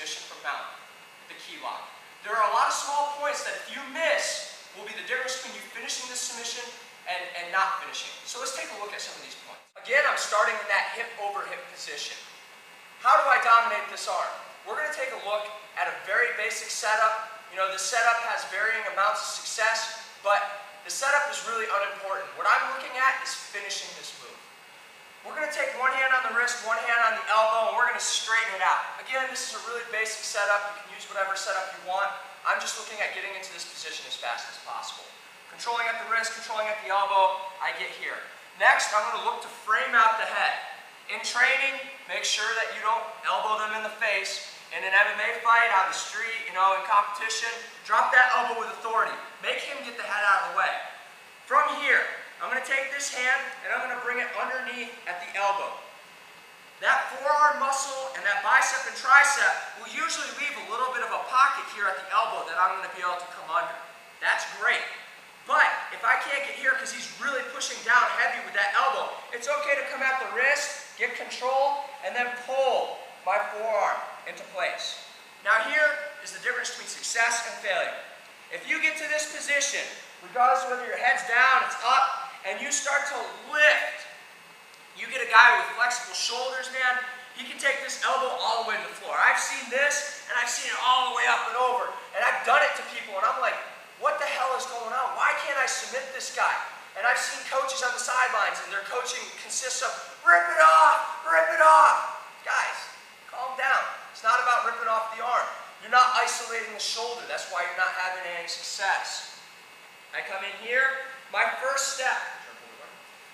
submission from mount, the key lock. There are a lot of small points that if you miss will be the difference between you finishing this submission and not finishing. So let's take a look at some of these points. Again, I'm starting in that hip over hip position. How do I dominate this arm? We're going to take a look at a very basic setup. You know, the setup has varying amounts of success, but the setup is really unimportant. What I'm looking at is finishing this move. We're going to take one hand on the wrist, one hand on the elbow, and we're going to straighten it out. Again, this is a really basic setup. You can use whatever setup you want. I'm just looking at getting into this position as fast as possible. Controlling at the wrist, controlling at the elbow, I get here. Next, I'm going to look to frame out the head. In training, make sure that you don't elbow them in the face. In an MMA fight, on the street, in competition, drop that elbow with authority. Make him get the head out of the way. From here, I'm going to take this hand and I'm going to bring it underneath at the elbow. That forearm muscle and that bicep and tricep will usually leave a little bit of a pocket here at the elbow that I'm going to be able to come under. That's great. But if I can't get here because he's really pushing down heavy with that elbow, it's okay to come at the wrist, get control, and then pull my forearm into place. Now here is the difference between success and failure. If you get to this position, regardless of whether your head's down, it's up, and you start to lift, you get a guy with flexible shoulders, man, he can take this elbow all the way to the floor. I've seen this, and I've seen it all the way up and over, and I've done it to people, and I'm like, what the hell is going on? Why can't I submit this guy? And I've seen coaches on the sidelines, and their coaching consists of, rip it off, rip it off. Guys, calm down. It's not about ripping off the arm. You're not isolating the shoulder. That's why you're not having any success. I come in here. My first step,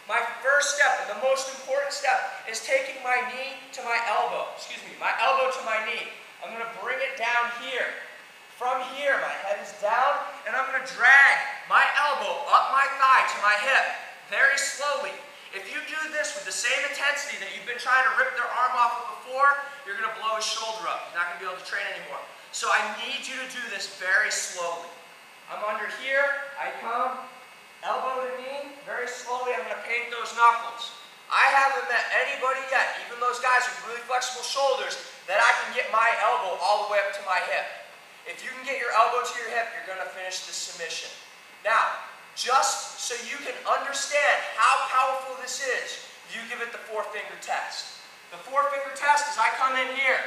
and the most important step, is taking my knee to my elbow. My elbow to my knee. I'm going to bring it down here. From here, my head is down, and I'm going to drag my elbow up my thigh to my hip very slowly. If you do this with the same intensity that you've been trying to rip their arm off with before, you're going to blow his shoulder up. You're not going to be able to train anymore. So I need you to do this very slowly. I'm under here. I come elbow to knee. Very slowly, I'm going to paint those knuckles. I haven't met anybody yet, even those guys with really flexible shoulders, that I can get my elbow all the way up to my hip. If you can get your elbow to your hip, you're going to finish the submission. Now, just so you can understand how powerful this is, you give it the 4-finger test. The 4-finger test is I come in here.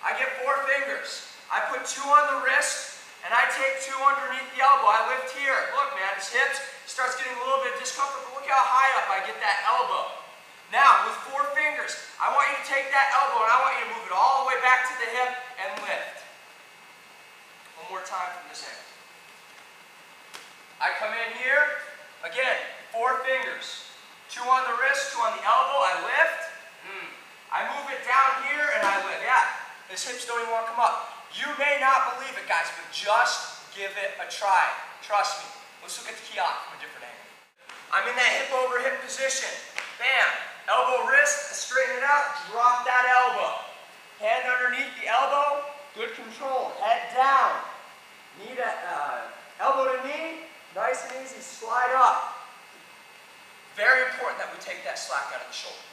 I get 4 fingers. I put 2 on the wrist, and I take 2 underneath the elbow. I lift here. Look, man, his hips starts getting a little bit of discomfort, but look how high up I get that elbow. Now, with 4 fingers, I want you to take that elbow, and I want you to move it all the way back to the hip and lift. One more time from this end. I come in here, again, 4 fingers. 2 on the wrist, 2 on the elbow, I lift. I move it down here and I lift. Yeah, his hips don't even want to come up. You may not believe it, guys, but just give it a try. Trust me. Let's look at the key lock from a different angle. I'm in that hip over hip position. Bam. Elbow, wrist, straighten it out, drop that elbow. Hand underneath the elbow, good control. Head down. Knee to, elbow to knee, nice and easy, slide up. Very important that we take that slack out of the shoulder.